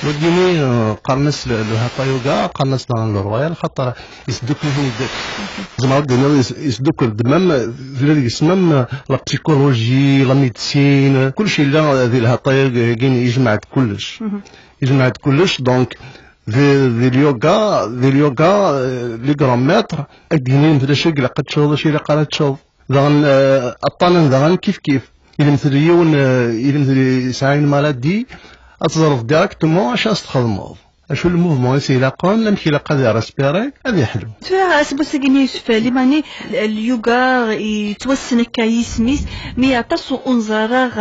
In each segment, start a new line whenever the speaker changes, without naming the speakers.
وديني قرنس الهاتا يوغا قرنس دان الرويال خاطر يسدوك زعما يسدوك الدمام اللي يسمم لا بسيكولوجي لا ميديسين كلشي لا ذي الهاتا يوغا يجمع كلش دونك ذي اليوغا لي غراماتر ادينين في شي قد تشوف شي قرات تشوف دغن الطالن دغن كيف إذا مثل يون إذا مثل يسعين مالادي أتصرف ديريكتومون اش تخدمو اشو الموفمون يسيلاقون نمشي لاقا دي راسبيري هذا حلو
سبوسيغني يوسف لماني اليوغا يتوسن كايسميس مي اتصو انزراغ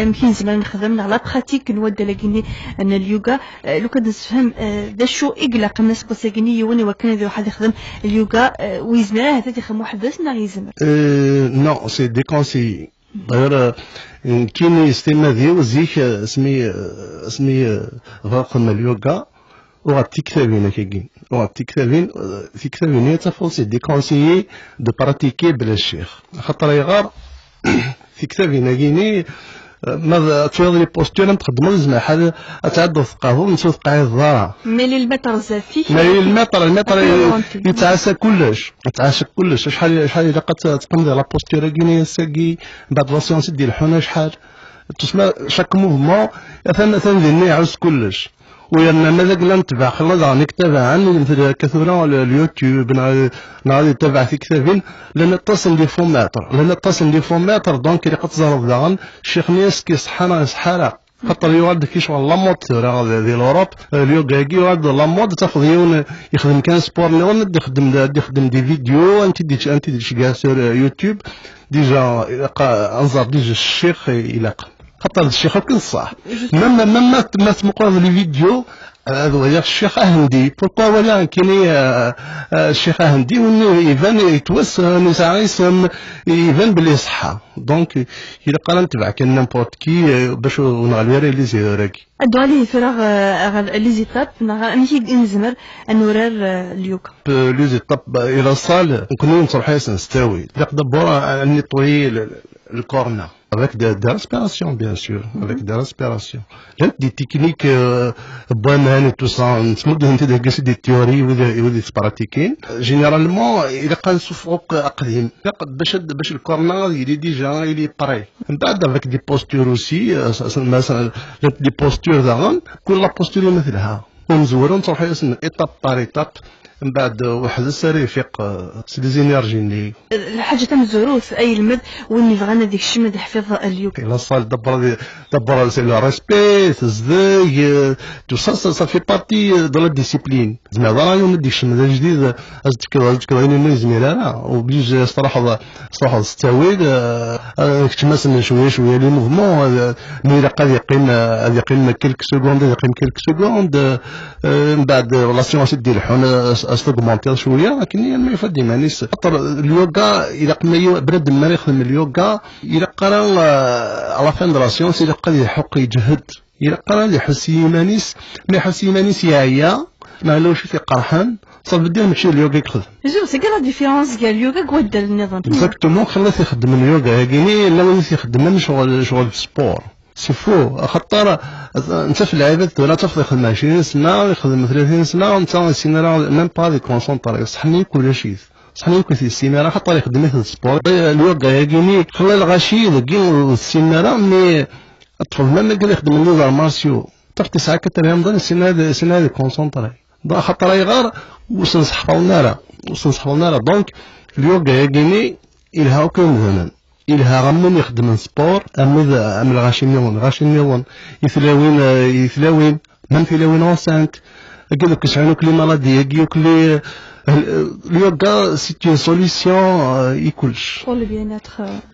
امكن زمان نخدم على براتيك نود لاكيني ان اليوغا لو كان نفهم دا شو اقلق الناس بوسيغني يوني وكان ذي واحد يخدم اليوغا ويزمر هذا يخدم واحد بس نا يزمر
نو سي دي كونسي غير كاين يستمع ذي زيك اسمي غاقم اليوغا وغاتي كتابين كاين وغاتي كتابين في كتابين يتفاوض سي دي كونسيي دو براتيكي بلا الشيخ خاطر يغار في كتابين كايني ماذا تفيض لي بوستور تخدموا لازم حاجه تعدوا ثقافه نسوا ثقافه الضاره
مالي المتر زافي
مالي المتر يتعاسى كلش شحال الا قد تقمد على بوستور كاينه ساكي بعد لاسيونس ديال الحونه شحال تسمى شاك موفمون ثاني يعوز كلش ويانا ماذاك لا نتبع خلاص راني كتابع عني مثل كثيرا اليوتيوب نعاود نتابع في كتابين لان نتصل دي فوماتر دونك اللي قد تزرب داغن الشيخ نياس كيصحانا يصحانا خاطر يوالد كيشغل لامود ديال اوروب اليوغا كي يوالد لامود تاخذ يون يخدم كان سبور نيون يخدم دي فيديو انت دير كاع سور يوتيوب ديجا انظر ديجا الشيخ يلاق خاطر الشيخ كل صح ما تمقرض لي فيديو هذا هي الشيخ هندي بوركوا ولا كاين الشيخ هندي يبان يتوس نساء يسم يبان بلي صحه دونك الا قال نتبع كان نيمبورت كي باش نغالي ريليزي راكي
ادو عليه فراغ لي زيتاب ماشي نزمر نورار اليوكا
لي زيتاب الى صال نكونوا نصرحوا نستوي دابا نيطوي الكورنا avec des respirations bien sûr avec des respirations des techniques bonnes et tout ça نسمد انت des théories ودي تبراتيكين généralement الى قال سفوق اقدم باش الكورنا يلي ديجا يلي بري من بعد avec des postures aussi مثلا des postures داغن كل بوستور مثلها ونزوروا نصرحوا ايطاب بار ايطاب من بعد واحد السري يفيق سي دي زينيرجي اللي
الحاجه تم الزروع في اي المد واللي بغانا ديك الشيء ما يحفظ اليوم
لا صال دبر سي لو ريسبي تزدي تو سا في بارتي دو لا ديسيبلين زعما راه يوم ديك الشيء جديد ازدك غير زميل انا وبليج صراحه تستوي كتمسن شويه لي موفمون مي قد يقيم كلك سكوند من بعد لا سيونس ديال الحون استغمانتير شويه لكن ما يفدي مانيس خاطر اليوغا الى قلنا بنادم ما يخدم اليوغا الى قرا على فين دراسيونس الى قال يحق يجهد الى قرا يحس يمانيس ما يحس يمانيس يا ما لوش في قرحان صافي بدي ماشي اليوغا يخدم
جو سي كاع لا ديفيرونس ديال اليوغا كواد النظام
اكزاكتومون خلاص يخدم اليوغا كاينين لا ما يخدم شغل سبور سي فو خاطر انت في العباد ولا تاخذ يخدم 20 سنه يخدم 30 سنه وانت سينيرا ميم با دي كونسونطري صحني كل شيء صحني كل السينيرا خاطر يخدم مثل السبور اليوغا يجيني خلى الغشي كي السينيرا مي الطفل ما قال يخدم النظام مارسيو تاخذ 9 كتريم ضل السينيرا دي كونسونطري خاطر يغار وسنصحوا لنا دونك اليوغا يجيني الها كون إلها غمن يخدم سبور أمد غاشي يثلاوين من ثلاوين وسانت أقول لك شعنو كلي مالادي أقول كلي اليوغا سيت اون سوليسيون يكلش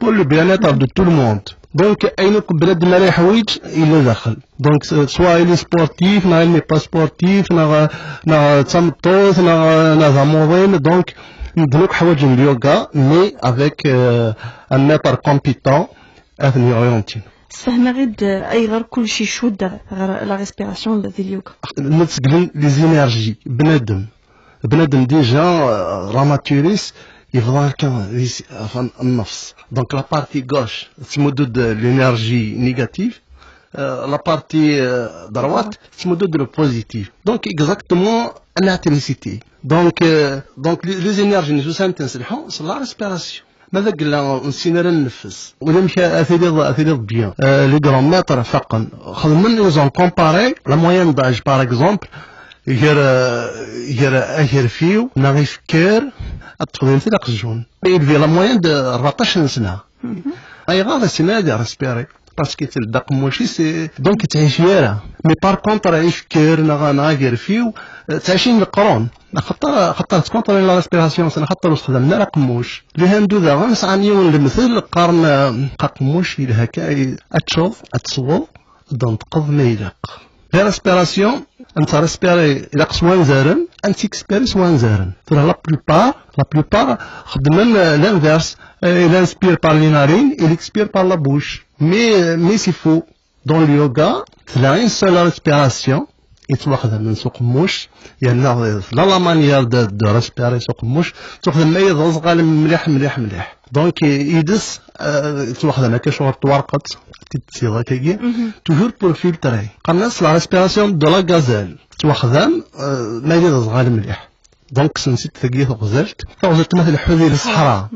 pour le bien-être de tout le monde دونك أين بلاد ما حوايج إلا داخل دونك سوا إلي سبورتيف نا إلي با سبورتيف نا تسمطوث نا زاموضين دونك ندلوك حوايج اليوغا مي افيك ان ميتر كومبيتون اثني اورينتين
فهم غير اي غير كل شيء شود غير لا ريسبيراسيون ديال اليوغا
نتسقلن لي زينيرجي بنادم ديجا راماتوريس يفضل كان النفس دونك لا بارتي غوش تمدد لينيرجي نيجاتيف la partie droite تسمو de le positif donc exactement l'électricité donc les énergies نسوسها تنسلحوا c'est la respiration ماذا قلنا نسينا ننفس ولا مشى اثيريض بيان لي غراماتر فقا خدمنا نزون كومباري لا موين داج باغ اكزومبل يغير فيو ناغي فكر التفضيل تلاق الجون يلفي لا موين د 14 سنه اي غادا سنه دي ريسبيري باسكو تلدق موشي سي دونك تعيش فيها مي بار كونتر عيش فكر ناغير فيو تعيشين القرون خطر تكونترولي لا ريسبيراسيون سنه خطر استخدمنا لا قموش اللي هندو ذا غنسعى نيون المثل قارن قموش الى هكا اتشوف اتصور دون تقض ما يدق لا ريسبيراسيون انت ريسبيري الى سوان زارن انت اكسبيري سوان زارن ترى لا بلوبار خدمنا لانفيرس il inspire par les narines il expire par la bouche mais c'est faux dans le yoga c'est une seule respiration يتواخذ من سوق موش يعني لا مانيير دو ريسبيري سوق موش تاخذ ما يضغط مليح دونك يدس يتواخذ ما كشغل تورقت تيتسيغا كي توجور بور فيلتري قناص لا ريسبيراسيون دو لا غازيل تواخذ ما يضغط مليح دونك سنسيت ثقيل غزلت مثل حذير الصحراء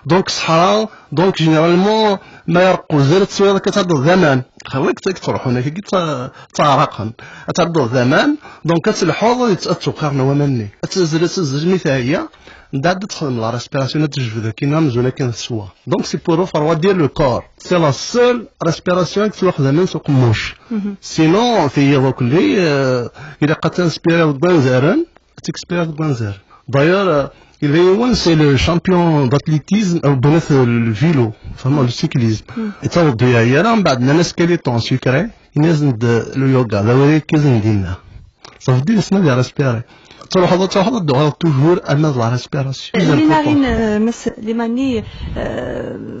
دونك الصحراء دونك جينيرالمون ما يرقو زير تصوير كتعدو زمان خليك تروح هناك كي تعرقن تعدو زمان دونك كتلحوظ تتوقع نوامني تزل مثاليه بعد تخدم لا ريسبيراسيون تجبد كينا مزوله كان سوا دونك سي بور فروا ديال لو كور سي لا سول ريسبيراسيون كي تاخذ من سوق موش سينو في يوك لي الا قد تنسبيري بنزارن تكسبير بنزار d'ailleurs il est c'est le champion d'athlétisme au bref le vélo vraiment le cyclisme et ça au dehors بعد الناس كلي طون سكري الناس لو يوغا لا وري كيزن دينا ça veut dire اسمها دي ريسبيري تروح هذا توجور انا لا ريسبيراسيون
اللي ناغين اللي ماني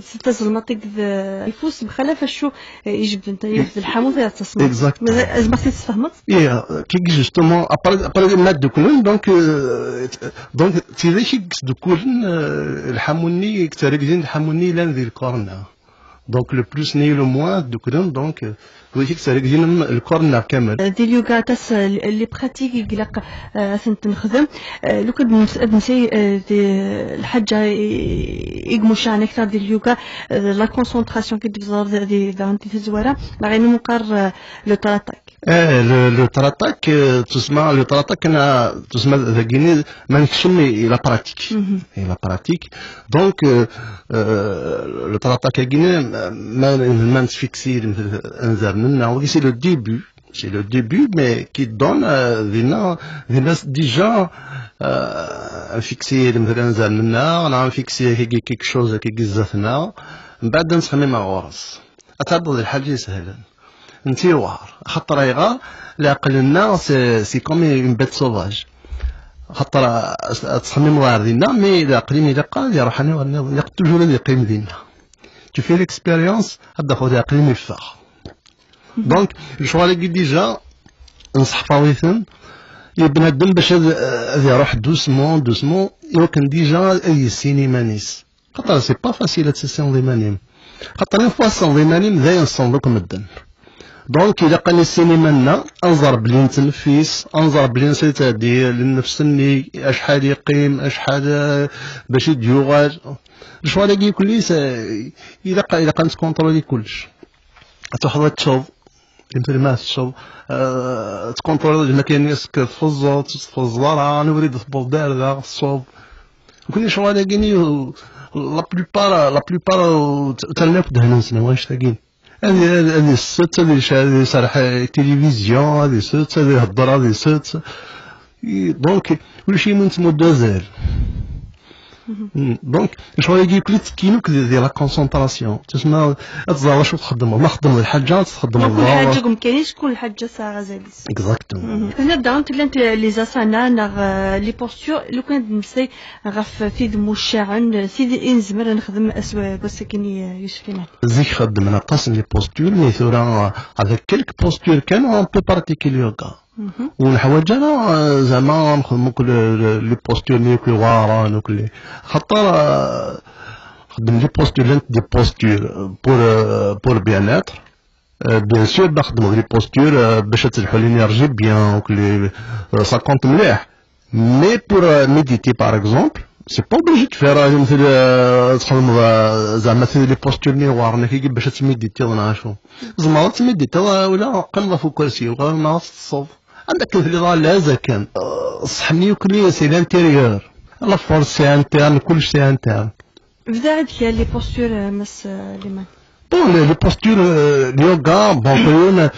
في تزلمطيك الفوس بخلاف شو يجبد انت يفد الحامض يا تصميم ما تفهمت
كي جوستومون ابري مات دو كلون دونك تيري شي دو كلون الحاموني كتاريكزين الحاموني لان ذي الكورنا دونك لو بلوس ني لو موان دو كلون دونك ويجيك تاريكزين الكورنا كامل
دي اليوغا تاس اللي براتيك يقلق ثنت نخدم لو كنت نسي الحاجه يقمش عن اكثر ديال اليوغا لا كونسونطراسيون كي تبزر دي انت تزواره لا غير مقر لو تراتاك
لو تراتاك تسمى لو تراتاك انا تسمى ذاكيني ما نكشمي لا براتيك دونك لو تراتاك كاين ما نفيكسي مثل c'est le début mais qui donne déjà fixé on a fixé quelque chose qui زثنا بعد نسخمم غورس اتعرض الحاجه سهلا انتي وار خطر يغار لعقلنا سي كومي اون بيت سوفاج خطر تصمم غار دينا مي العقل الا قال يروح انا توجور اللي يقيم دينا tu fais l'expérience هذا خذ عقلي يفخ دونك الشغل اللي ديجا نصح فاويثن يبنادم باش هذا يروح دوسمون يمكن ديجا اي سينما نيس خاطر سي با فاسيل تسيون ديمانيم خاطر فوا صون ديمانيم ذا ينصندوك مدن دونك الا قاني السينما لنا انظر بلي نتنفس انظر بلي نسيت ديال النفسني اشحال يقيم اشحال باش يديوغاج الشغل اللي كليس الا قانت كونترولي كلش تحضر تشوف يمكن ما تشوف تكونترول ما كاين ناس كتفزر تفزر انا نريد نفضل دار الصوب وكل شغل كايني لا بلوبار تلناك دهنا سنه واش تاكين هذه الست هذه صراحه تلفزيون هذه الست هذه الهضره هذه الست دونك كلشي من تمو دوزير دونك شغل يجيك لي تكينوك ديال لا كونسونطراسيون تسمى تزار واش تخدم ما خدم الحاجه تخدم
الله كل حاجه ما كاينش كل حاجه ساعه غزاليس
اكزاكتومون
هنا داونت لانت لي زاسانا لي بوستور لو كان نسي غف في دموشاعن سيدي انزمر نخدم اسوا بسكني يوسفين
زيك خدم انا قاسم لي بوستور مي ثورا avec quelques postures كانوا ان بو براتيكي اليوغا والحوايج انا زعما نخدمو كل لي بوستور ميكو واران وكل خاطر خدم لي بوستور لانت دي بوستور بور بيان اتر بيان سور نخدموا لي بوستور باش تربحوا الانرجي بيان وكلي سا كونت مليح. مي بور ميديتي باغ اكزومبل سي با اوبليجي تفير مثل تخدم زعما لي بوستور ميغوار كي باش تميديتي ونعشو زعما تميديتي ولا قنضه في كرسي ولا ناقص الصوف عندك اللي لا كان صحني وكلي سي لانتيريور لا فورس سي انترن كلشي سي انترن.
بدا عندك لي بوستور مس ليمان
بون لي بوستور اليوغا بون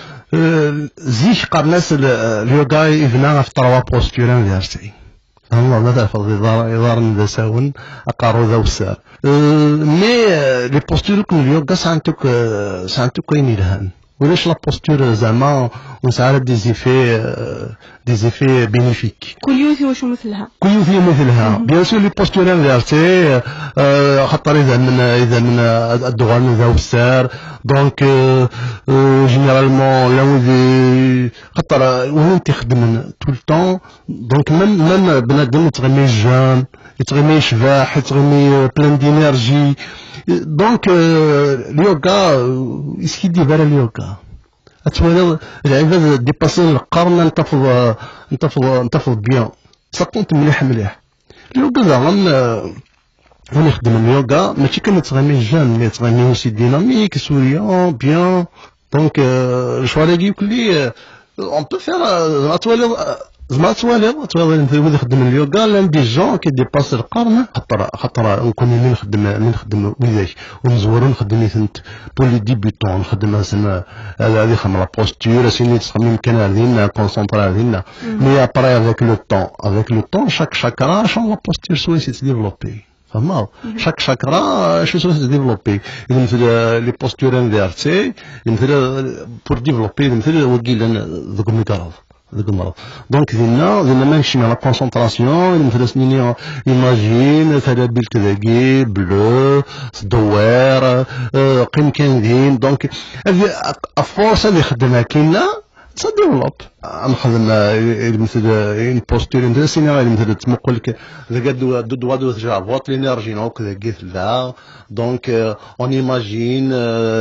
زيش قرناس اليوغا يبنى في 3 بوستور انفيرسي الله ماذا فضل إدارة ندساون أقارو ذا وسار مي لي بوستور كم اليوغا سانتو كاين لهان ولاش لا بوستور زعما ونسعى دي زيفي بينيفيك
كل يوثي واش مثلها
بيان سور لي بوستور انفيرسي خاطر اذا من الدوغان ذا وسار دونك جينيرالمون لا خاطر وين تخدم طول طون دونك ميم بنادم يتغني جان يتغني شباح يتغني بلان دينيرجي دونك اليوغا اسكي دي فال اليوغا اتولى العباد ديباسي القرن انتفض بيان ساكونت مليح اليوغا زعما وانا نخدم اليوغا ماشي كنتغني جان مي تغني سي ديناميك سوريان بيان دونك الشوالي كلي اون بو فير اتوالي اللي يخدم اليوغا لان دي جون كي ديباس القرن خاطر نكون نخدم وياك ونزور نخدم ثنت بور لي ديبيتون نخدم زعما هذه خدمه لا بوستور سيني تخمم كان هذينا كونسونطرا هذينا مي ابري افيك لو طون شاك شاكرا شون لا بوستور سوي سي ديفلوبي فهمت chaque chakra شو se développer مثل لي بوستور انفيرسي مثل pour développer مثل وكيل ذوك المرض دونك دينا ماشي على كونسونطراسيون مثل سنيني ايماجين ثلا بلت ذاكي بلو دوار قيم كان دين دونك افورس اللي خدمها كاينه سا ديفلوب نخدم مثل ان بوستور مثل سيناريو مثل تمقل لك ذاك دو دوا دو تجا فوت لينيرجي نوك ذاك لا دونك اون ايماجين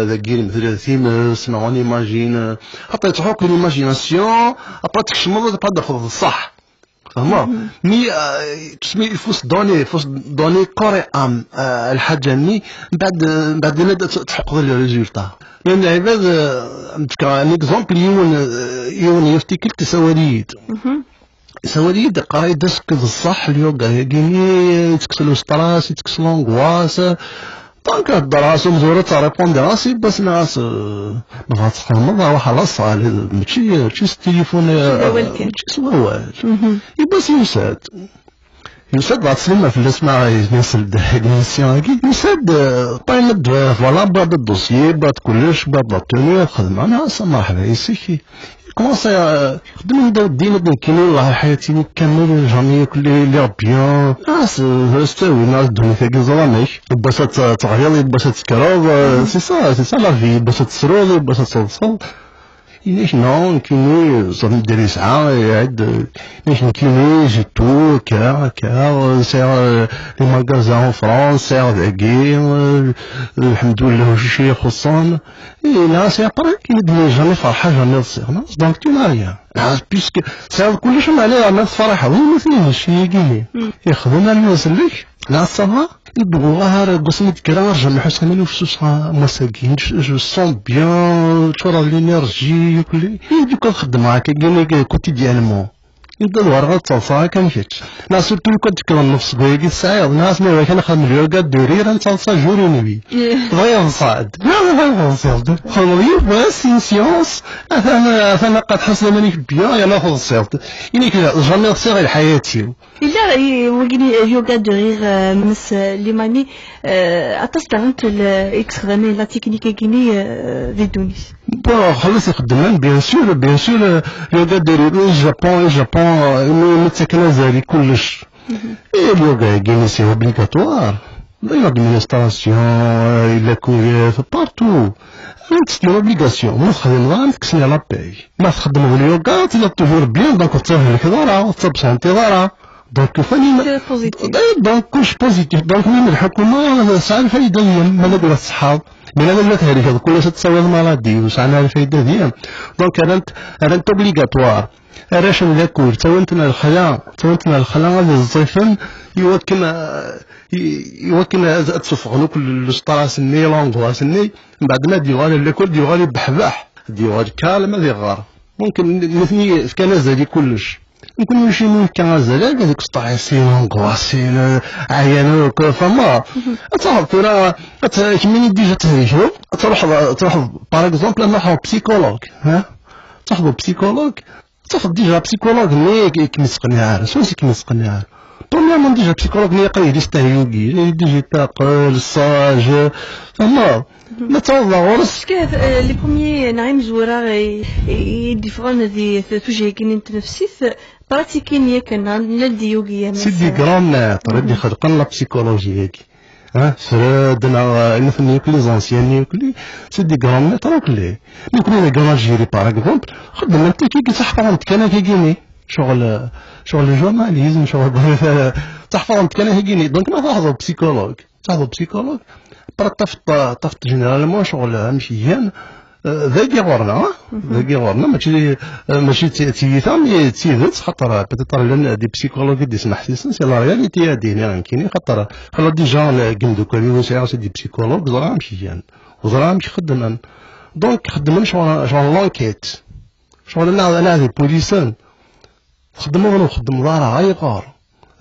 ذاك مثل ثيمس اون ايماجين حتى تحوك ليماجيناسيون ابرا تكشمل تقدر الصح فهمت مي تسمي فوس دوني كوري ام الحاجه ني بعد ما تحقق لي ريزولتا لان العباد نذكر ان اكزومبل يون يفتكر سواليد قراي دسك الصح اليوغا يجيني تكسلو ستراس تكسلو انغواس دونك الدراسه مزوره تريبوندي راسي بس ناس ما فاتخدم وخلاص ماشي التليفون ماشي سوال يبس يساد بعد سلمة في الاسماء ينسل ديسيون كي يساد طايمد فوالا بعد الدوسيي بعد كلش بعد لاتوني خدم انا مرحبا يسيكي كومونسا يخدم يبدا ديما كاين الله حياتي نكمل جامي كلي بيان ناس استوي ناس دوني ثقي ظلامك باش تغير باش تكرر سي سا لا في باش تسرول باش تصل إيش نون كيني صار ندير ساعة يعد إيش كيني جيتو كا سير لي ماغازان فرنسا سير ذاكي الحمد لله وشي شي خصان لا سي ابري كي ندير جامي فرحة جامي تصير ناس دونك تو ناريا بيسك سير كلش عليه عمل فرحة وين مثلي شي كيني يخدم الناس لك لا صافا يبغوها قسمت كرا جمع حسن منو فسوس مساكين جو سون بيان تشرا لينيرجي كلي يديك نخدم هكا كاين كوتيديانمون يبدا الورقه تصلصا كان فيت لا سورتو كنت كان نفس بيجي الساعه الناس ما كان خدم اليوغا دورير نتصلصا جوري نبي ضيع صعد لا صعد خلوي بس سيونس انا قد حصل مني بيان يلا خذ الصيفط يعني جامي صيغ حياتي
إلا وقني يوغا دورير مس ليماني أتصدرت الإكس خدمي لا تكنيك كيني في تونس.
بون خلاص يخدمون بيان سور يوغا دورير جابون متسكنة زاري كلش. اليوغا كيني سي اوبليغاتوار. l'administration, la courrier, partout. C'est une obligation. Moi, je suis à la paye. Mais je suis yoga, tu as toujours bien, donc tu as donc positif. Donc كلش بوزيتيف. donc من الحكومة ساعة الفايدة ما نقول الصحاب من هذا المثال هذا كل تساوي المرادي وسعنا الفايدة ديالها دونك أنت اوبليغاتوار راشن لاكول توانتنا الخلا هذا الزيفن يمكن تسفغنو كل السطراس الني لونغواس الني بعد ما ديوال لاكول ديوال بحباح ديوال كالما دي غار ممكن نثني في كنازة كلش ممكن يمشي من كنازة هذيك سطراسين لونغواسين عيانو فما تصاحب ترى كمين ديجا تهريشو تروح باغ اكزومبل نروحو بسيكولوج ها تاخذ بسيكولوج تاخذ ديجا بسيكولوج اللي كيمسقني سوسي كيمسقني برومييرمون ديجا بسيكولوج اللي يقري لي ستايوغي ديجي تاقل الصاج فما ما تضغطش
كيف لي بروميي نعيم زورا يديفرون دي توجي كاين تنفسيس براتيكين ياك ندي يوغيا
سيدي غرام طريق خلقنا لا بسيكولوجي هيك فرادنا نفني كل زانسيان يوكلي سيدي غرام تراكلي يكون لي غراجيري باغ اكزومبل خدم انت كي تحفظ انت كان كيجيني شغل الجورناليزم شغل تحفظ انت كان كيجيني دونك ما تاخذ بسيكولوج طفت جينيرالمون شغل مشيان ذاكي غورنا ماشي تيثا مي تيذت خاطر بيتيطر لنا دي بسيكولوجي دي سمح سيسن سي لا رياليتي دينا كاينين خاطر خلا ديجا قندو كلي وسع دي بسيكولوج زرا مشيان وزرا مشي خدم دونك خدم شغل لانكيت شغل انا هذه بوليسان خدموا دارا هاي غار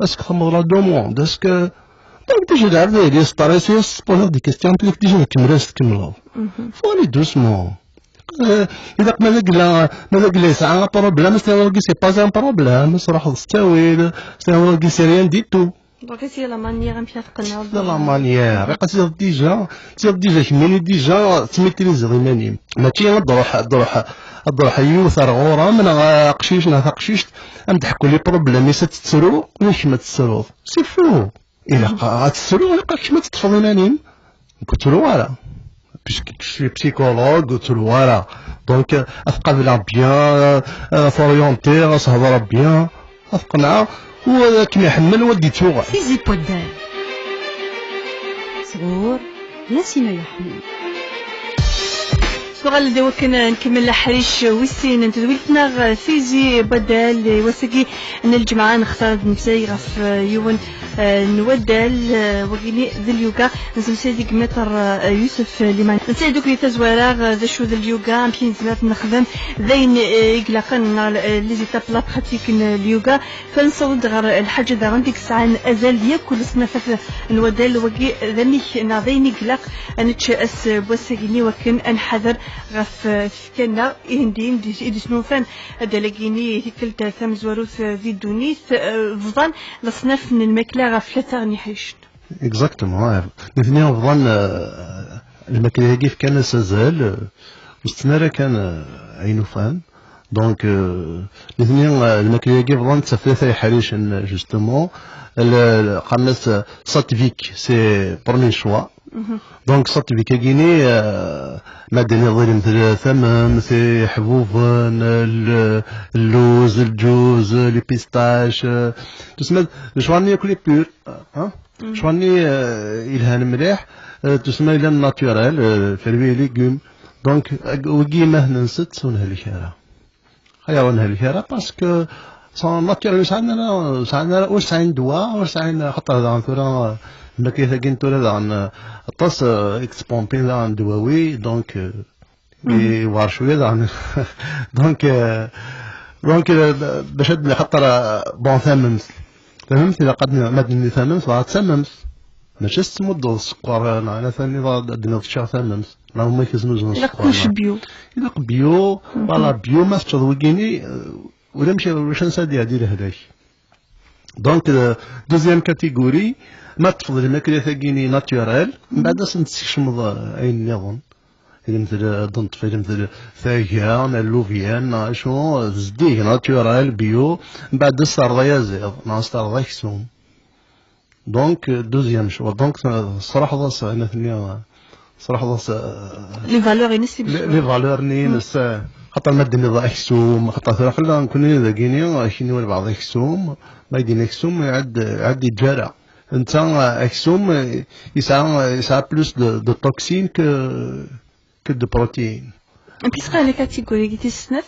اسك خدموا لا دوموند اسك دونك ديجا دار لي ستريسيس بوزا دي كيستيون تلك ديجا كملوا فولي دوسمون إذا ماذا قلا ساعة بروبلام سي با ان بروبلام صراحة تستاويل سي ريان دي تو
دونك سي لا مانيير نمشي تقنعو
لا مانيير قصدي ديجا كميني ديجا تميتريزي غيماني ماشي تروح يوثر غورا من قشيش نهار قشيش نضحكوا لي بروبلام يسا تتسرو واش ما تتسرو سي فو إلا غاتسرو ولا ما تتفضي مانين كترو على puisque je suis psychologue tout voilà donc أثقل bien s'orienter صهضر bien أثقنا وكما يحمل ودي توغا
فيزي بودال صغور لا سيما يحمل
سؤال دي وكنا نكمل حريش ويسين نتدويلتنا فيزي بدل وسقي ان الجمعة نختار نمسي غف يون نودل وغيني ذي اليوغا نزل سيدي متر يوسف لما نسيدوك لي تزوارا ذا شو ذا اليوغا مشين زمات نخدم ذين يقلقن لي زيتاب لا براتيك اليوغا فنصود غير الحاجة ذا عندك ساعة ازال ديال كل سنة نودل وغي ذني نعطيني قلق نتشأس بوسقيني وكن انحذر غف كنا هندين دي سنوفان دلاقيني تكلت ثم زواروث ذي الدونيث فضل لصنف من الماكلة غف ثلاثة نحيش
اكزاكتومون مثني فضل الماكلة كيف كان سازال مستمرة كان عينوفان دونك مثني الماكلة كيف فضل تسافر حريش جوستومون قامت ساتفيك سي برومي شوا دونك صاتي كايني مادني ظل مثل ثمن مثل حبوبان اللوز الجوز لي بيستاش تسمى شواني ياكل بيور شواني الهان مليح تسمى الى ناتورال فروي ليغوم دونك وكيما هنا نست سونها الكاره خيرونها الكاره باسكو سون ناتورال ساعنا واش ساين دواء واش ساين خاطر هذا ثورا ما كيفاكين تولد عن الطاس اكسبومبين عن دواوي دونك يوار شويه عن دونك باش خاطر بون ثمنت فهمت اذا قد مادني ثمنت غاتسممت ماشي تمد السكر انا ثاني دنا في الشهر ثمنت راه هما كيزنوا
الا كلش بيو
الا بيو فوالا بيو ما تشويكيني ولا مشي واش نسادي هادي هذاك دونك دوزيام كاتيجوري ما تفضل الماكله ثقيني ناتورال من بعد نستشمض عين نظن مثل دونت مثل ثاقيان اللوفيان شو زديه ناتورال بيو من بعد الصرضيه زيد ناستر ضيكسوم دونك دوزيام شو دونك صراحه انا ثانيه صراحه
لي فالور نسي
لي فالور نينس خاطر ما دني ضايكسوم خاطر خلا نكون ذاكيني شنو بعض يكسوم ما يديني يكسوم يعد يتجارى انت اكسوم يسعى بلوس دو توكسين كو دو بروتين.
بيسقى لي كاتيجوري كي تسنف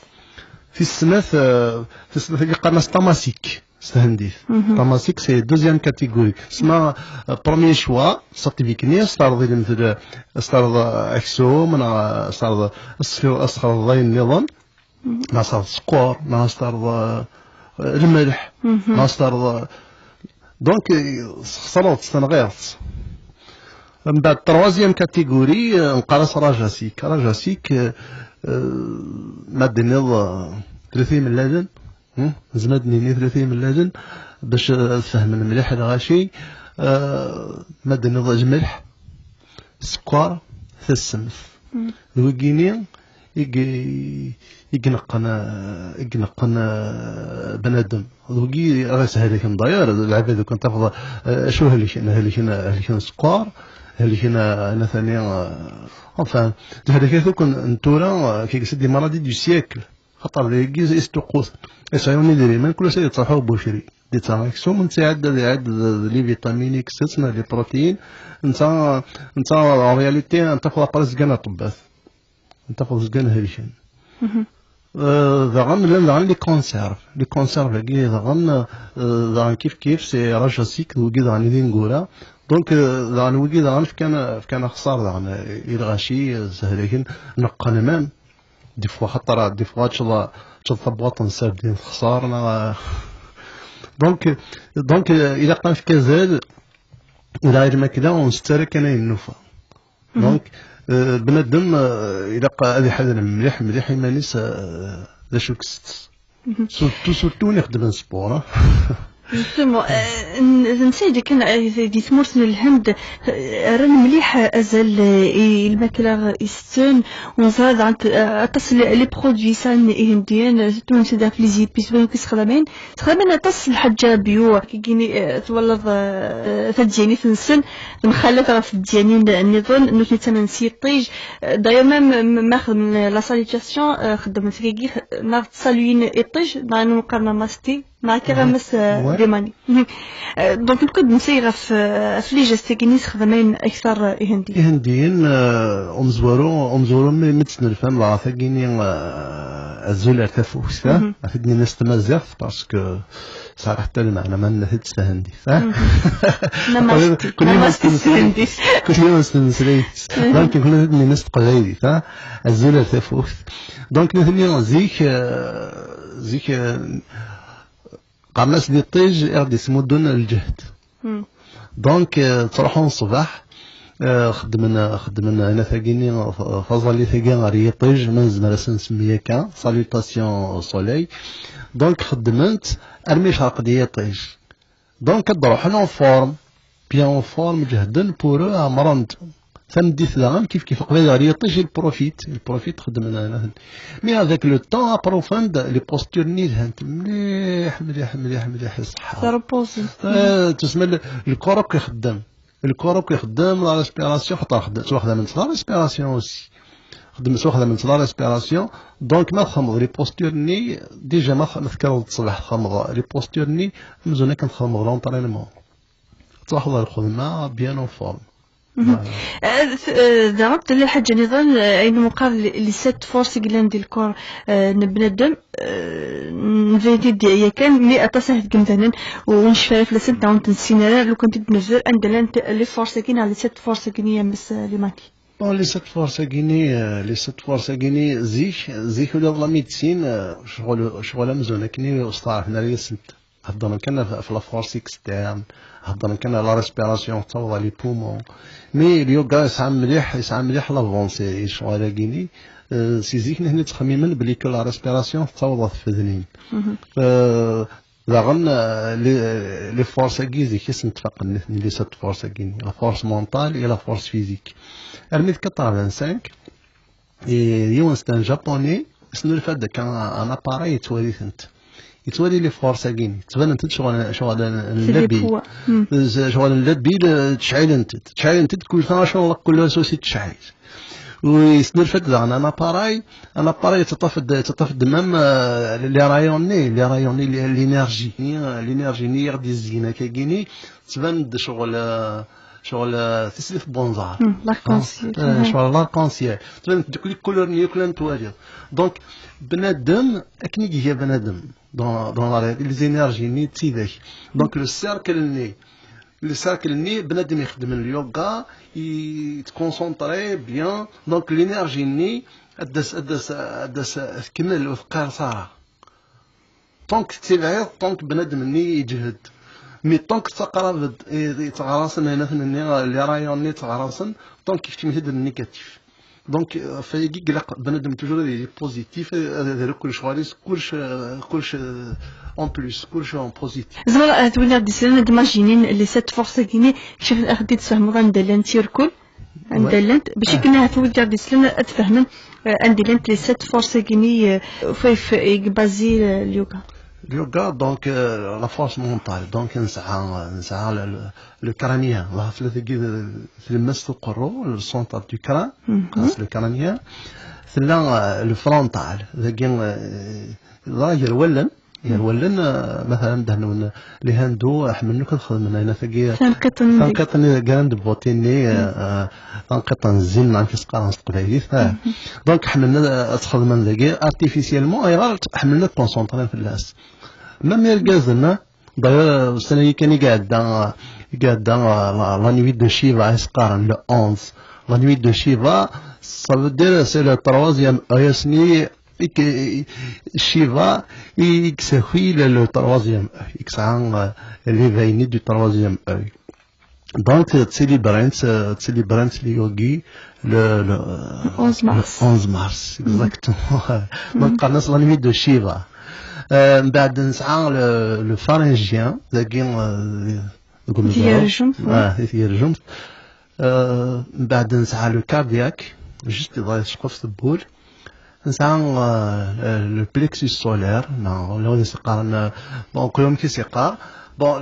في السنث اللي قالنا ستاماسيك ستهنديث. ستاماسيك سي دوزيام كاتيجوري اسمها بروميي شوا ساتيفيك ني استعرض مثل استعرض اكسوم انا استعرض استعرض النظام ما استعرض السكور ما استعرض الملح ما استعرض دونك صارت استنغيرت. من بعد تروازيام كاتيجوري نقرص راجاسيك مادة نض 30 من لادن زمدني 30 من لادن باش تفهم الملح الغاشي مادة نض الملح السكر السمث الوكيني يقنقنا بنادم وكي راه سهل كم داير العباد كنت تاخذ شو هل كان سكر هل كنا انا ثاني enfin هذاك كون نتورا كي سدي مرضي دو سيكل خاطر ليكيز استقوس اسايوني ديري من كل شيء تصحوا بوشري دي تاكسوم نتعد لي فيتامين اكس لي بروتين انت en réalité انت فاقرا زكنا طباث انت فاقرا زكنا هلشان ذغن لي كونسيرف كي ذغن كيف سي راجاسيك وكي ذغن لي نقولا دونك ذغن وكي ذغن كان خسار ذغن الغاشي سهل نقنا مام دي فوا خطر دي فوا تشطبط نساب ديال خسارنا دونك الى قام في كازال الى غير ما كذا ونسترك انا النوفا دونك بنادم الى هذه حاجه مليح يمانيس ذا شوكست سورتو نخدم سبور
جوستومون نسيت كان دي ثمورتنا الهند راه مليح ازال الماكله يستن ونزاد اتصل لي برودوي سان هنديين تونس دا في لي زيبيس بان كيستخدمين اتصل الحاجه بيو كيجيني تولد تجيني في السن مخلط راه في الديانين النظام نوتي تمن سيطيج دايما ماخذ من لا ساليتاسيون خدمت فيكي ناخذ سالوين ايطيج نانو قرنا ماستي مع كرامس ديماني دونك الكود مسيره في لي جاستيكيني خدمين اكثر
هنديين امزورو متسن الفهم لا ثقيني الزول ارتفوس افدني نستمزف باسكو صراحه المعنى ما نهد هندي كنا نستنسريت دونك كنا ندني نسق غيري الزول ارتفوس دونك نثني زيك قامس دي طيج اردي سمودون الجهد دونك تروحون الصباح خدمنا انا ثاقيني فازالي ثاقين غير طيج من زمان نسميها كان سالوتاسيون سولي دونك خدمت ارمي شرق دي طيج دونك تروح لون فورم بيان فورم جهدا بورو امرند ثمدي ثلاغم كيف قبل غير يطيج البروفيت خدمنا انا مي هذاك لو طون ابروفوند لي بوستور نيد هانت مليح صح تسمى الكوروك يخدم لا ريسبيراسيون خاطر خدمت واخده من لا ريسبيراسيون اوسي خدمت واخده من لا ريسبيراسيون دونك ما خمض لي بوستور ني ديجا ما نذكر الصباح خمض لي بوستور ني مزونا كنخمض لونطرينمون تاخذ الخدمه بيان اون فورم
ضربت لي حاجه نظام اين مقابل لي سيت فورس ديال الكور نبنادم نفيدي دي كان مي اتصل كمثلا ونشفى في لسنت ناون تنسينا لو كنت تنزل عندنا لي فورس كاين على سيت فورس كاين مس لي ماكي
لي سيت فورس كاين زيك ولا لا ميديسين شغل مزونه كني وصطاح هنا لي سنت هضرنا كنا في لا فورس اكسترن هضرنا كنا لا ريسبيراسيون تصور لي بومون مي اليوغا يسعى مليح لافونسي شغل كيني سي زيك هنا تخميما بلي كو لا ريسبيراسيون تصور في الذنين لاغن لي فورس كيزي كيس نتفق نثني لي سات فورس كيني لا فورس مونطال اي لا فورس فيزيك ارميت 85 يون ستان جابوني اسمو الفاد كان ان اباري يتولي لي فورس كاين تبان انت شغل اللبي شغل اللبي تشعل انت كل 12 كل سوسي تشعل ويسنر فك ان اباراي تطفد مام لي رايوني لينيرجي نير دي الزينه كيجيني تبان شغل تسلف بونزار شغل لاركونسيال تبان كل كولور نيوكلان توالي دونك بنادم اكني هي بنادم دون لي زينيرجي ني تيداك دونك لو سيركل ني بنادم يخدم اليوغا يتكونسونطري بيان دونك لينيرجي ني ادس تكمل وفقار صار طونك تبعيض طونك بنادم ني يجهد مي طونك تقرب يتغرسن هنا اللي رايوني تغرسن طونك كيف تمهد النيجاتيف دونك فيجي قلق بنادم توجور دي بوزيتيف هذا كل شواليس كلش اون بلوس كلش اون بوزيتيف
زعما توينا ديسلنا ديماجينين لي سيت فورس كيني شوف اخديت سهم ندلان تيركل ندلنت باش كنا توينا ديسلنا اتفهمن اندلنت لي سيت فورس كيني فيف يبازي اليوغا
دونك لا فورس مونتال دونك نسعى لو كرانيان لا في المس القرو السونتر دو كران خاص لو كرانيان ثلا لو فرونتال ذاكي ظاهر ولن مثلا دهنا اللي هندو حملنا كنخدم هنا ثقي تنقطني كاند بوتيني تنقطن الزين مع في سقان قبايلي دونك حملنا تخدم ثقي ارتيفيسيالمون اي غير حملنا كونسونطرين في الناس ميم يركازنا داير السنه كان قاعد لا نوي دو شيفا يسقارن لو 11 لا نوي دو شيفا ça veut dire c'est le troisième ayasni Shiva exerce le troisième œil, l'éveil du troisième œil. Donc, célébrant les yogis le 11 mars, exactement. Donc, on a la nuit de Shiva. بعد نسعى le pharyngien, يرجم. بعد نسعى le cardiaque, juste يضايق شقف البول. نسعى le plexus solaire,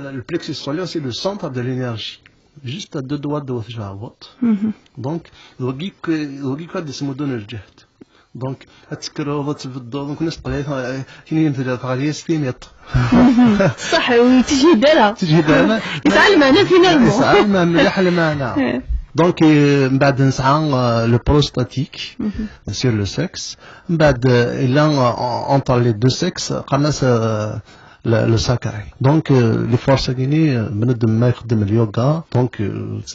le plexus solaire c'est le centre de l'énergie, juste à 2 doigts de votre donc لوجيك هذا اسمه دون الجهد دونك هتكرر دونك الناس طلعت كاين مثلا غالية 6 متر
صح وتجي دارها يفعل معنا فينالمون
يفعل معنا يحل معنا دونك من بعد نسعى لو بروستاتيك سير لو سكس من بعد الا اونتر لي دو سكس قناص لو ساكري دونك لي فورس كيني بنادم ما يخدم اليوغا دونك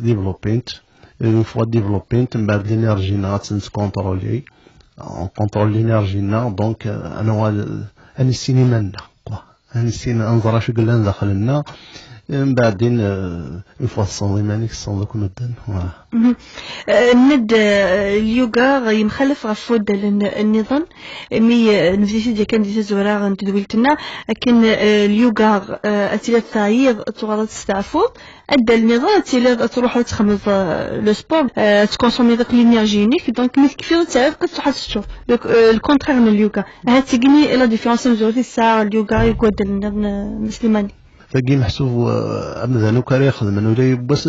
ديفلوبينت اون فوا ديفلوبينت من بعد لينيرجي ناتس كونترولي on contrôle l'énergie donc انا السينما السينما انظر شو قلنا دخلنا من بعدين يفوت صندوق الصندوق مدن
ند اليوغا يمخلف غفود النظام مي نفسي ديال كان ديال زوراغ ندويلتنا لكن اليوغا اتلا تعيض تغلط تستعفو ادى النظام اتلا تروح تخمض لو سبور تكونسومي داك لينيرجينيك دونك ملي كيفاش تعرف كتروح تشوف الكونترير من اليوغا هاد تيغني لا ديفيرونس مزورتي الساعه اليوغا يقود المسلماني
تلاقي محسوب مثلا كان ياخذ من ولا يبس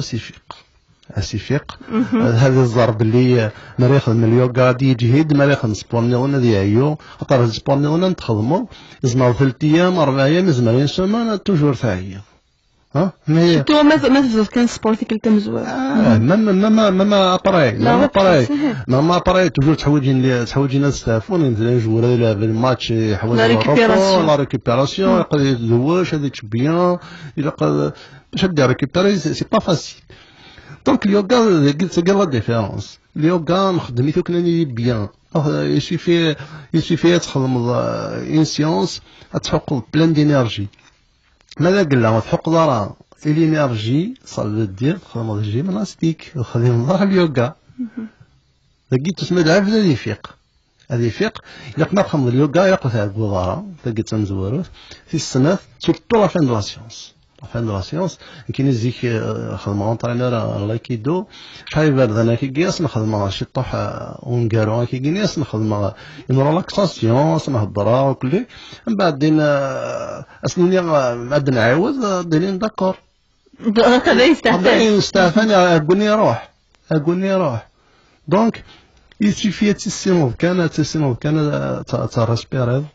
السيفيق هذا الضرب اللي ما ياخذ من اليوغا دي يجهد ما ياخذ سبورنيونا ديالو خاطر سبورنيونا نتخدموا زعما 3 ايام 4 ايام زعما سيمانه توجور ثانيه ها مي
تو ما تفضل كان سبور في كلتا مزوار
ما ابراي توجور تحوجين السافون نجور يلعب الماتش حوايج لا ريكوبيراسيون يقدر يتزوج هذاك بيان الا باش دير ريكوبيري سي با فاسيل دونك اليوغا قلت لا ديفيرونس اليوغا مخدميتو كنا بيان يسوفي تخدم اون سيونس تحقق بلان دينيرجي ماذا قلنا تحق ضرا الانرجي صافي دير خدمه الجيمناستيك وخدم ضرا اليوغا لقيت تسمى العبد هذه فيق الا كنا نخدم اليوغا يقف على الضرا لقيت تنزورو في السنه سورتو لا فين دو لا سيونس كاين يزيك خدمه اونطرينور لايكيدو شحال بارد انا كيقياس نخدم شي طوح اونغارو كيقياس نخدم اون ريلاكساسيون نهضرا وكل من بعدين اسنوني عاد نعاود ديرين داكور
هذا يستعفاني
قولني روح دونك يسيفي تسينوض كان ترسبيريض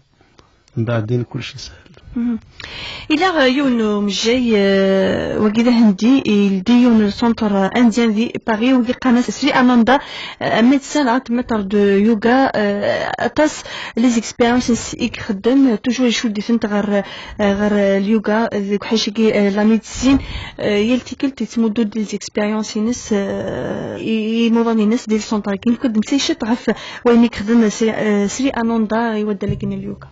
من بعدين كلشي سهل.
إلا يون جاي وكذا هندي الديون سنتر انديان في باري ودي قناة سري اناندا ميدسان متر دو يوغا تاس لي زيكسبيريونس يخدم توجور يشوف ديفنت غير اليوغا حاشيكي لا ميديسين يلتكل تتمدو دي زيكسبيريونس ناس يموضاني ناس ديال السنتر كي نكون نسيت تعرف وين يخدم سري اناندا يودي لك اليوغا.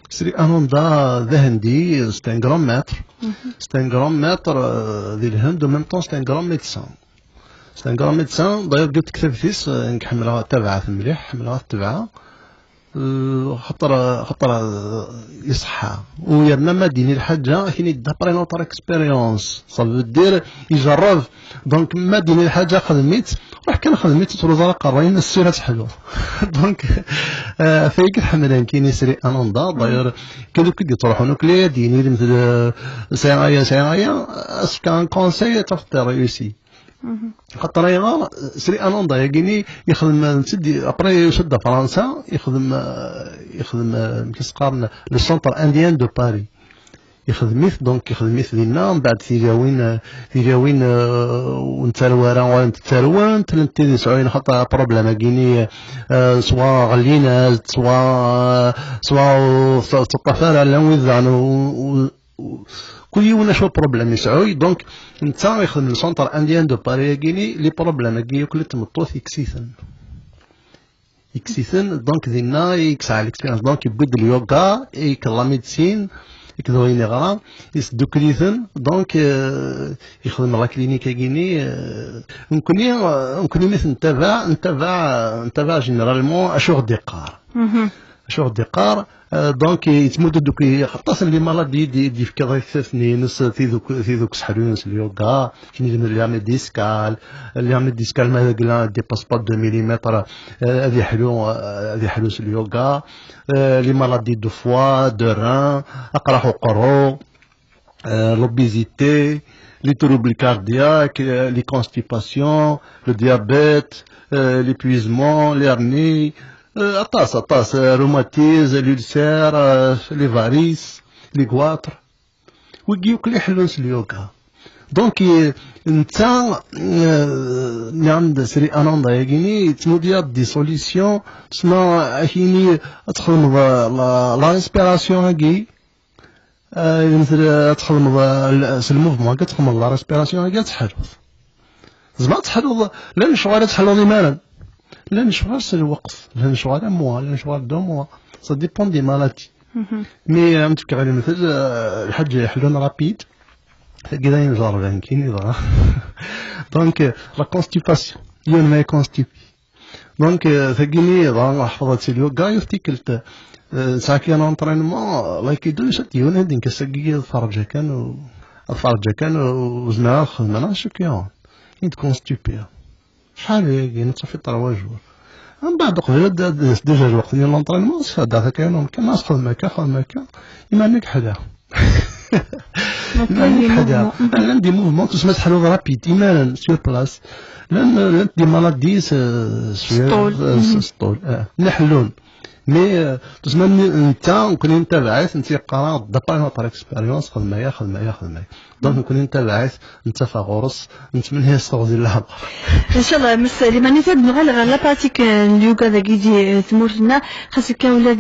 سري اناندا ذهندي c'est un grand maître. C'est un grand maître ذي الهند وميم طون c'est un grand médecin. C'est un grand médecin. d'ailleurs قلت كتبتيس نحملها تابعة مليح حملها تبعها خطر يصحى ويرنا ما ديني الحاجة كاين دابري نوتر اكسبيريونس صافي دير يجرب دونك ما ديني الحاجة خدميت راح كان خدميت تروزا قراين السيرة حلوة دونك فيك الحملان كاين سري اناندا داير كانوا كي تروحوا نوكلي ديني مثل ساعة اسكان كونساي تفطر ريوسي خاطر يغار سري اناندا يجيني يخدم نسدي ابري يشد فرنسا يخدم كيسقارن لو سونتر انديان دو باري يخدميت دونك يخدميت لينا من بعد تيجاوين ونتروارا ونتروان تلنتي سعوين خاطر بروبليم كيني سوا غلينا سوا تطفال على وذان كل يوم شو بروبليم يسعوي دونك انت يخدم السونتر انديان دو باري كيني لي بروبليم كي كل تمطوث يكسيثن دونك دينا يكسع الاكسبيرينس دونك يبدل اليوغا يكلا ميديسين يكذوين يغرا يسدو كليثن دونك يخدم لا كلينيكا كيني ممكن مثل نتابع جينيرالمون اشهر ديقار دونك يتمد دوك خاطر لي مالادي دي في كذا سنين في ذوك سحرون اليوغا كاين اللي يعمل ديسكال ما قلنا ديباس با 2 ملم هذه حلو اليوغا لي مالادي دو فوا دو ران اقراح وقرو لوبيزيتي لي تروبل كاردياك لي كونستيباسيون لو ديابيت ليبويزمون ليرني أطاس روماتيز لولسير لي فاريس لي غواتر ويجيو كل يحلون اليوغا دونك نتا نعم سري اناندا يجيني تموديا دي سوليسيون سما كيني تدخل لا ريسبيراسيون هاكي مثل تدخل الموفمون كتدخل لا ريسبيراسيون هاكي تحرض زعما تحرض لا نشوار تحرض مالا لا نشوار سي الوقت لا نشوار موا لا نشوار 2 موا سا ديبون دي مالادي مي نتفكر على مثل الحاج يحلون رابيد كذا ينجرب كاين يضرب دونك لا كونستيباسيون يون ما كونستيبي دونك ثقيني ضا حفظت اليوغا يفتكلت ساكي انا انطرينمون لا كيدو يشتيون هندين كسقي فرجه كان وزنا خدمنا شكيون يد كونستيبي شحال هي نتصفي 3 جوار من بعد قبل ديجا الوقت ديال لونطرينمون هذا كانوا ناس خدمه كان يمانك حدا حدا عندي موفمون تسمى تحلو رابيد ايمانا سور بلاص لان دي مالاديز سطول نحلون مي تسمى انت نكون انت باعث انت قرا دابا نوتر اكسبيريونس خدمه دونك نكون انت باعث انت فغورس انت من هي الصوغ ديال الهضره
ان شاء الله مس لي مانيفيد نغال لا براتيك اليوغا داكي دي ثمورنا خاصك ولاد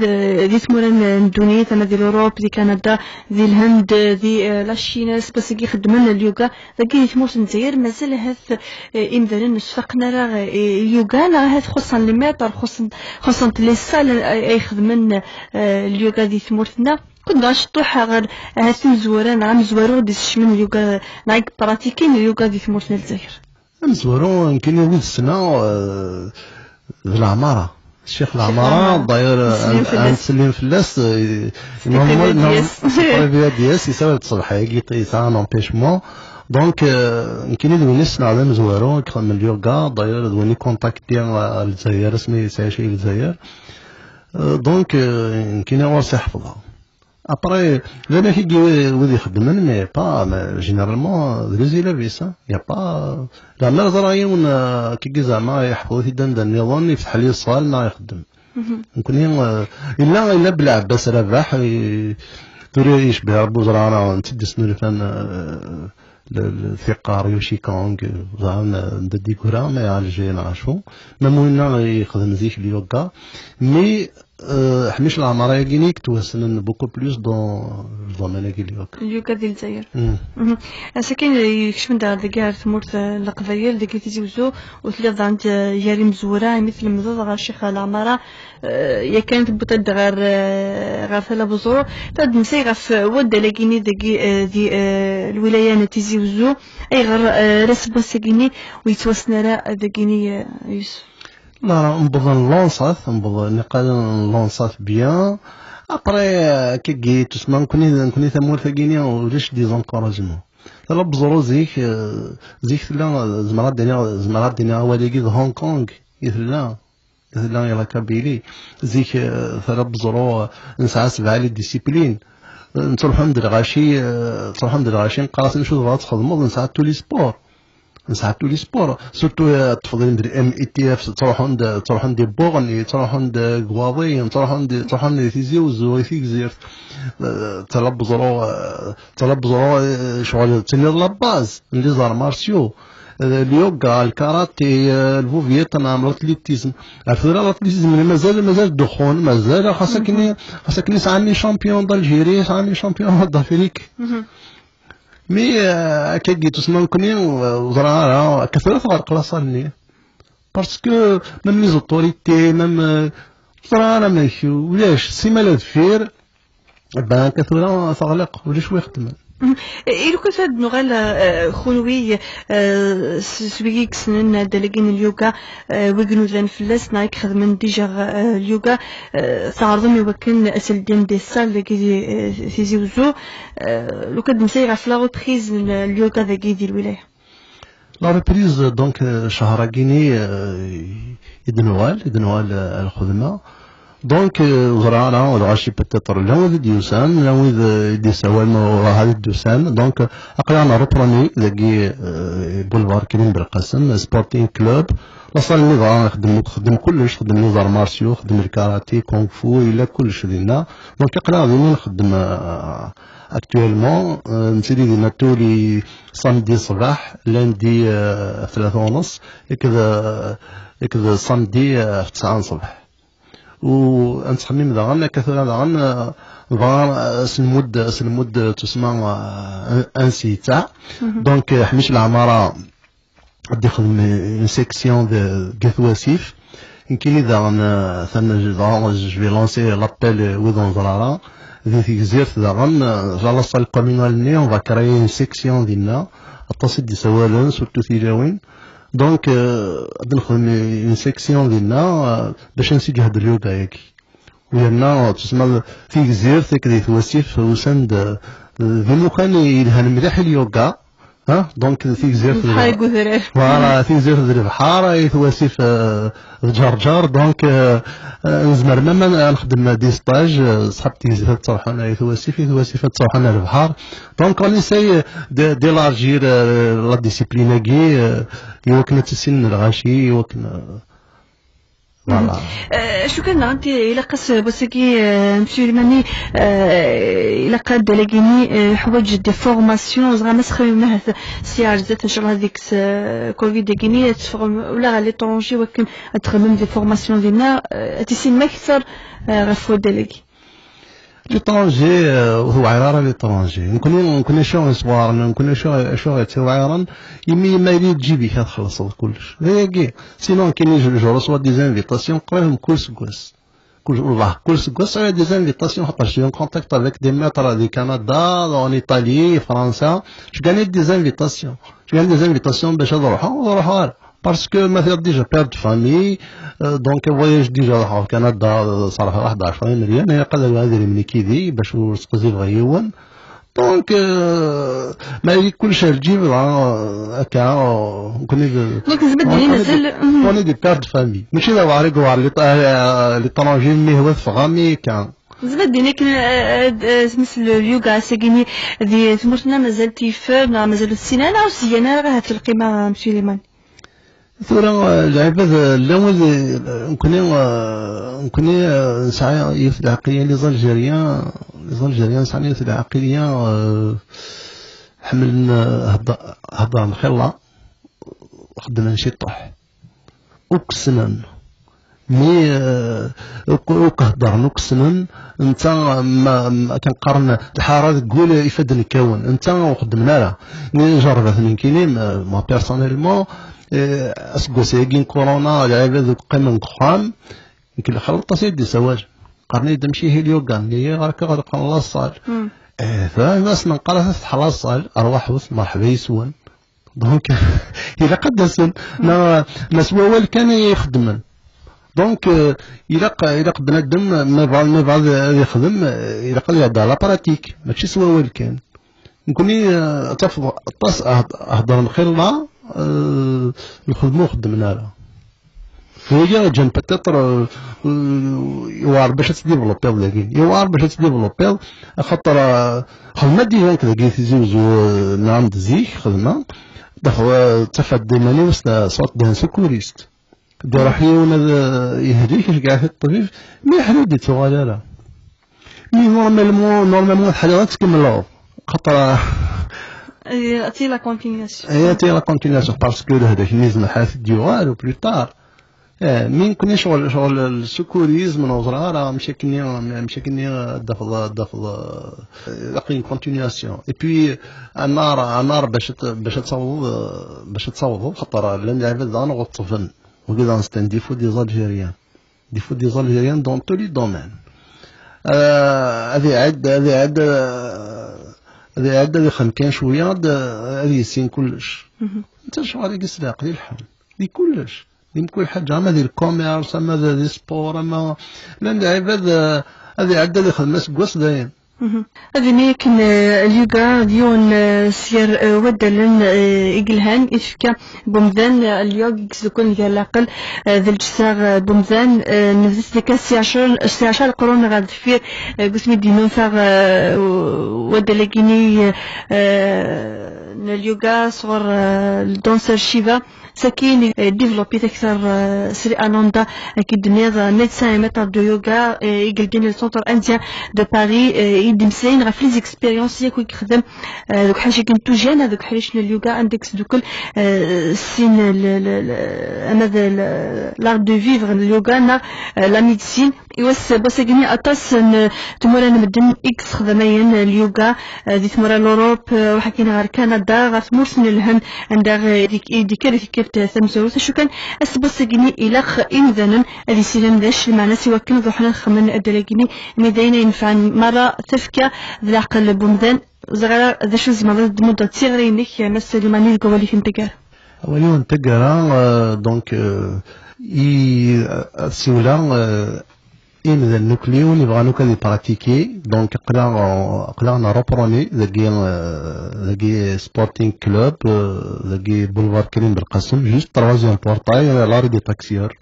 دي ثمورن الدنيا تما ديال اوروب دي كندا دي الهند دي لاشيناس بس كيخدموا لنا اليوغا داكي ثمور الجزائر مازال هذا امدان نسفقنا راه اليوغا راه هذا خصوصا لي ميتر خصوصا لي سال يخدمن اليوغا دي ثمورتنا كنا شطوحة غير هاتين زوران عم زورو دي الشمن اليوغا نايك براتيكين اليوغا دي ثمورتنا الجزائر زورو
يمكن يولد السنة العمارة الشيخ العمارة داير نسلم فلاس نورمال دياس يساوي الصباح يجي ساعة نامبيشمون دونك يمكن يدوني نعلم زوارو كرم اليوغا داير دوني كونتاكت ديال الجزائر اسمي ساشي الجزائر دونك يمكن يورسي حفظها Après, là, qui vous يخدمن mais pas généralement les élèves il y a pas la mère رايون كي زعما يحفظوا في دند النظام يفتح لي الصال ما يخدم ممكن إلا بالعباس رباح توري يشبه ربو زرانا نتدسنو لفان الثقة ريوشي كونغ زعما ندي كورا ما يعالج نعرفو ما موينا يخدم زيك اليوغا مي حميش العمارة يجينيك توصلن بوكو بلوس دون الضمان
اليوغا ديال الجزائر ساكن يكشف دار دكار ثمورت القبايل ديك تيزوزو وثلاث عند ياري مزورة مثل مزاد غير الشيخ العمارة يا كانت بتد غير ثلاث بزور تاد نسي غف ود لكني دي الولاية نتيزوزو أي غير رسب ساكني ويتوسنا را دكني يوسف
لا نبغى لونصاف نبغى نقال لونصاف بيان ابري كي جي تسمع نكوني ثمور ثقينيا وليش دي زونكوراجمون لا بزرو زيك لا زمرات دينا وليكي هونغ كونغ يثلا يلا كابيلي زيك ثلا بزرو نسعى 7 لي ديسيبلين نروحو ندير غاشي نقراص نشوف غا تخدمو نسعى تو لي سبور نسعى تو لي سبور سورتو تفضل ندير ام اي تي اف تروحو ندير بورني تروحو ندير غواضي تروحو ندير تيزيو زويتي جزيرت تلبزرو شغل تنير لاباز لي زار مارسيو اليوغا الكاراتي الفوفيتنام الاتليتيزم عرفتوا الاتليتيزم مازال دخون مازال خاصك سعني شامبيون دالجيري سعني شامبيون دافريك مي كي جيتو سما كوني وزرا كثرة غرق لاصالني باسكو ميم لي زوتوريتي ميم زرا ماشي ولاش سيما لا دفير بان كثرة تغلق ولا شويه خدمه
إلو كنت هاد نغال خلوي سويك سنن دلقين اليوغا ويقنو ذان فلاس نايك خدمن ديجا اليوغا تعرضم يوكن أسل دين دي سال لكي تيزيوزو لو كد مسيغ في لا ريبريز اليوغا ذاكي دي الولاية
لا ريبريز دونك شهر كيني يدنوال الخدمة دونك زرعنا وغاشي بتطر لون ديوسان لون دي سوال هذا الدوسان دونك اقلانا روبراني ذاكي بولفار كريم بالقاسم سبورتين كلوب وصل النظام خدم كلش خدم نظار مارسيو خدم الكاراتي كونغ فو الى كلش دينا دونك اقلا غادي نخدم اكطوالمون نسيدي ديما تولي صامدي صباح لاندي 3:30 هكذا صامدي في 9 الصبح ونتحمم داغن كثر داغن فار سلمود تسمى انسي تاع دونك حميش العماره غادي يخدم اون سيكسيون دو غثواسيف يمكن داغن ثنا جو في لونسي لابيل وذون زرارا في جزيرة داغن جالا صال كومينال ني اون فا كريي اون سيكسيون ديالنا التصيد دي سوالون سورتو تيجاوين دونك غادي نخدم اون سيكسيون ديالنا باش نسيدو هاد اليوغا ياكي ويانا تسمى في جزيرة كذا تواسيف وسند ذي مكان يلهن مليح اليوغا دونك في جزيرة فوالا في جزيرة البحر يتواسيف جرجر دونك نزمر ماما نخدم دي ستاج صحابتي جزيرة تروحنا يتواسيف تروحنا البحر دونك راني ساي ديلارجير لا ديسيبلين كي يوكنا تسن الغاشي يوكنا فوالا
شو كان عندي إلا قص بسكي مسيو الماني إلا قاد لاقيني حوايج دي فورماسيون زغا مسخري منها سيار زات إن شاء الله هذيك كوفيد لاقيني تفورم ولا على ليترونجي ولكن تخدم دي فورماسيون ديالنا تيسين ما أكثر غفو دالاكي
ليترونجي هو عرارة ليترونجي نكون شو نسوار نكون شو عيران يمي ما يريد تجيبي تخلص كلش هيك سينون كاين جو رسوا دي زانفيتاسيون قراهم كل سكواس كل سكواس على دي زانفيتاسيون خاطر شي كونتاكت افيك دي ميتر دي كندا اون ايطالي فرنسا جو غاني دي زانفيتاسيون باش نروحوا باسكو مثلا ديجا بير دو فامي دونك فواياج ديجا راحوا في كندا صراحه 11 مليون هي قال هذه من كيدي باش تقزي غيون دونك ما يجي كل شيء تجيب هكا كوني
دونك زبد لي نزل
كوني دي بير دو فامي ماشي لا واري لي طرونجي مي هو فغامي كان
زبد دينك مثل اليوغا ساكيني ذي ثمرتنا مازال تيفر مازال السنان أو سيانا راه في القيمة مشي ليمان
ثورة العباد اللون نكوني نسعى يفد العقلية لي زالجيريان نسعى يفد العقلية حمل هضر الخلا خدنا نشطح أكسنن مي وكهضر نكسنن انت ما كنقارن الحاره تقول يفاد نكون انت وخدمنا لها نجرب اثنين كاينين ما بيرسونيلمون اسكو ساكين كورونا العباد قيمه نقخام يمكن خلط سيدي سواج قرني تمشي هي اليوغا هي راك غادي الله الصال فالناس من قرات تحل الصال ارواح مرحبا يسون دونك الا قدسن ناس وال كان يخدمن دونك إلا بنادم ما بعد يخدم إلا قال يهضر لا براتيك ماشي سوا وين كان نكوني تفضل الطاس أهضر نخيرنا نخدمو خدمنا لها هي جان بتاتر يوار باش تديفلوبيل لكن يوار باش تديفلوبيل خاطر خدمة ديالك كذا تزوج نعم تزيك خدمة دخل تفاد ماني وسط صوت دان سكوريست راح يونا يهديك اش قاعد الطبيب ما حلودي تغالى مي نورمالمون الحاله تكمل خاطر
تي لا كونتينياسيون
تي لا كونتينياسيون باسكو هذاك نيزم حاث ديوال و بلو طار مين كوني شغل السكوريزم من وزرا مشي كني داخل لاقي كونتينياسيون اي بي النار باش تصوب خاطر لان العباد انا غطفن وكذا c'est un défaut des Algériens dans tous les domaines. هذه عدة خمكان شوية هذه يسين كلش. أنت شو غادي يسرق لي الحل لي كلش لي كل حاجة أما ذي الكوميرس أما ذي السبور أما لأن العباد هذه عدة اللي خدمة قوس داين.
هذه نيكن اليوغا ديون سير ودلن إجلهان إفكا بومذان اليوغ يكون ديال العقل ذي الجسار بومذان نفس ديك السياشر القرون غاد فير قسمي دينون فاغ ودلقيني اليوغا صور الدونسر شيفا ساكين ديفلوبي أكثر سري أنوندا أكيد ميدسان ميتر دو يوغا يقلدين السنتر أنديان دو باري يدمسين غاف لي زيكسبيريونس ياكو يخدم دوك حاجة كنتو جانا دوك حريش اليوغا عندك دوكل سين هذا لار دو فيفر اليوغا لا ميديسين يوس باسكني أطاس تمورا نمدن إكس خدمين اليوغا دي تمورا لوروب وحكينا غير كندا غاف مرسن الهم عندها ديكاري كيفت ثمسوس شو كان أسباسكني إلخ إنذانا اللي سيلم داش المعنى سوى كنا ضحنا خمن أدلقني مدينة ينفع مرة تفكى ذا عقل بومذان زغرا ذا شو زمان مدة تغرينك نفس المعني القوالي في انتقال
أولي انتقال دونك سولا إن النوكليون يبغى كان يبراتيكي دونك قلنا روبروني ذاكي سبورتينغ كلوب ذاكي بولفار كريم بالقاسم جوست تروازيام بورتاي لاري دي تاكسيور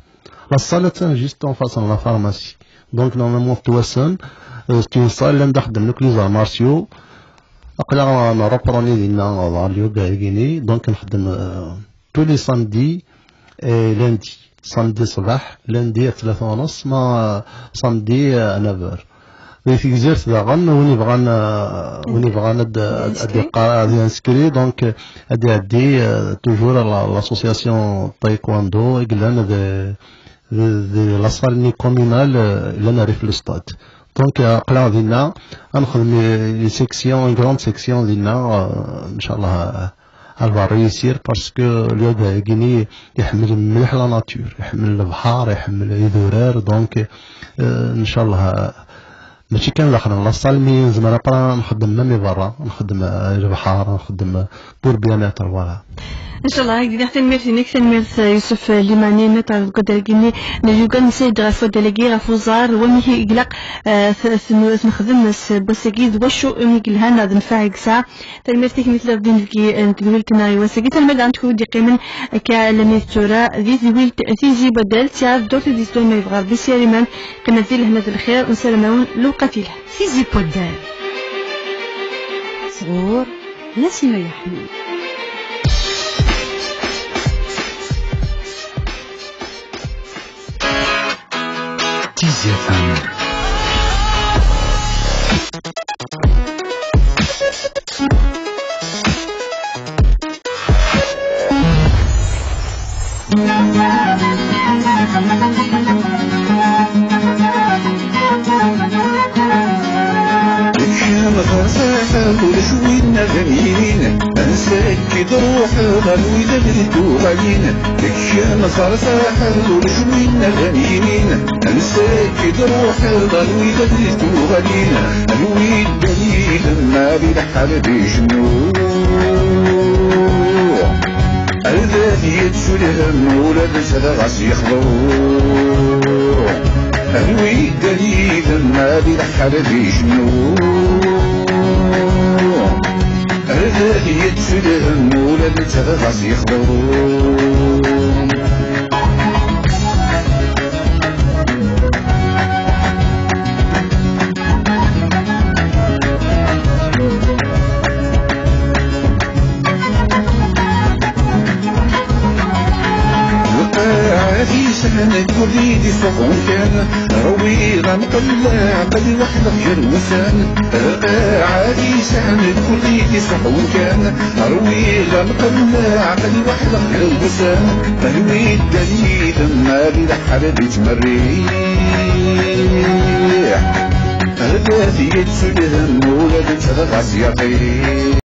لا صالة جوست اون فاس لا فارماسي دونك نورمالمون تواسن ستي صال اللي نخدم نوكلي زار مارسيو قلنا روبروني ديالنا اليوغا هيكيني دونك نخدم تولي ساندي لاندي صندي صباح لندي 3:30 ما صندي 9 في جزيرة داغن وني بغانا دي انسكري دونك ادي توجور لاسوسياسيون تايكواندو اكلان دي لاصال كومونال اللي انا ريف الاستاد دونك قلا ديالنا غنخدم لي سيكسيون غراند سيكسيون ديالنا ان شاء الله على ريسير باسكو اليوغا هيكيني يحمل مليح لا ناتور يحمل البحر يحمل يدورار دونك ان شاء الله ماشي كان الاخر لا صالمي زعما برا نخدم مامي برا نخدم البحر نخدم بور بياناتر فوالا
ان شاء الله هكذا حتى نميرث نيك نميرث يوسف ليماني متى قدركني اليوغا نسيد غاف ديلاكي غاف وزار ومي يقلق نخدم ناس بوسكيد وشو ميقلها ناد نفاعك ساعه تنميرثك مثل دينكي تقول لنا وسكيت المد عندكم دي قيمن كلميثورا ذي زويل تيجي بدل تعرف دوت ديستون ما يبغى بسيرمان قيمه ذي هنا الخير ونسلمون لو القتيلة
تيزي بودال صغور لا سيما يحمي
تيزي فن
ولشوينا غنيين انساك تروح غنوي دغريتو غالين لكشام صرصاحة ولشوينا غنيين انساك تروح غنوي دغريتو غالين انوي الدليل ما بيلحق بجنو الذي يتسلهم ولا بسد غاس يخضو انوي الدليل ما بيلحق بجنو الذي يتسلهم ولا بتغغص يخضرون عادي سهل تقولي فوق كان روي غنقلع قد وحدة غير وسان عادي سهل تقولي فوق كان روي غنقلع قد وحدة غير وسان فهوي الدليل ما بالحر بتمريح الذي يتسلهم ولا بتغغص يطيح